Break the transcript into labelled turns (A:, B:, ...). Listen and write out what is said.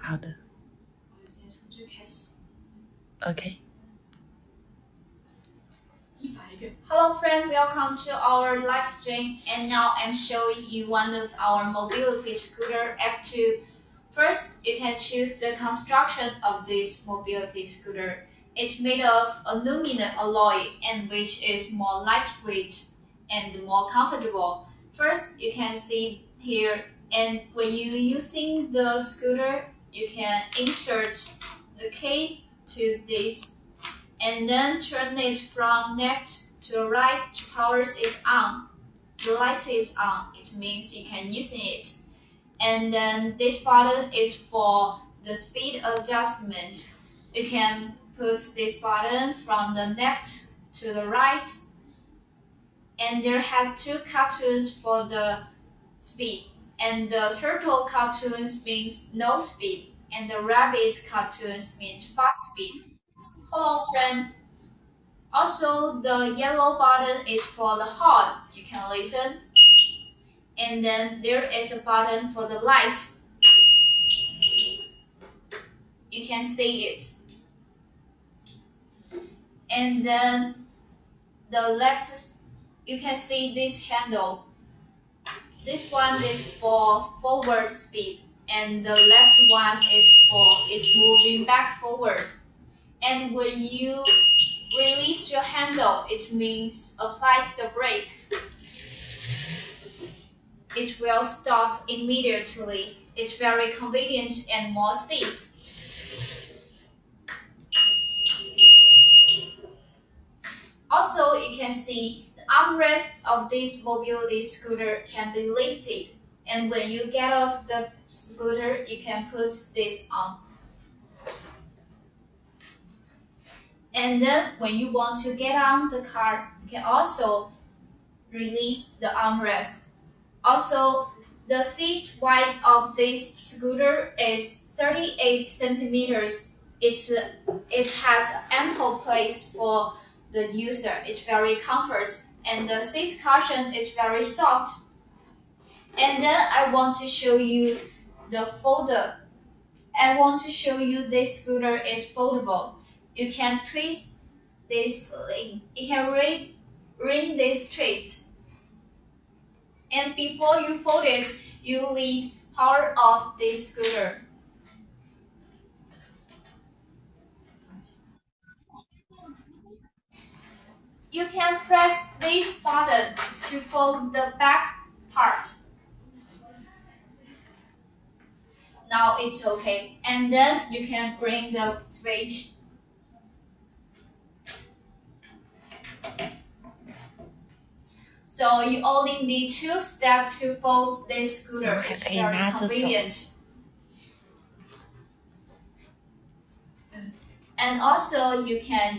A: 好的。OK。
B: Hello friend, welcome to our live stream, and now I'm showing you one of our mobility scooter F2. First, you can choose the construction of this mobility scooter. It's made of aluminum alloy and which is more lightweight and more comfortable. First, you can see here, and when you're using the scooter, you can insert the key to this and then turn it from left to the right to power it on. The light is on, it means you can use it. And then this button is for the speed adjustment. You can put this button from the left to the right. And there has two cartoons for the speed. And the turtle cartoons means no speed. And the rabbit cartoons means fast speed. Hello friend. Also, the yellow button is for the horn. You can listen. And then there is a button for the light. You can see it. And then the left, you can see this handle. This one is for forward speed, and the left one is moving back forward. And when you release your handle, it means applies the brake. It will stop immediately. It's very convenient and more safe. Also, you can see the armrest of this mobility scooter can be lifted. And when you get off the scooter, you can put this on. And then when you want to get on the car, you can also release the armrest. Also, the seat height of this scooter is 38 centimeters. It has ample place for the user. It's very comfort, and the seat cushion is very soft. And then I want to show you the folder. I want to show you this scooter is foldable. You can twist this link. You can ring this twist. And before you fold it, you need power off this scooter. You can press this button to fold the back part. Now it's okay. And then you can bring the switch. So you only need 2 steps to fold this scooter. It's very convenient. And also you can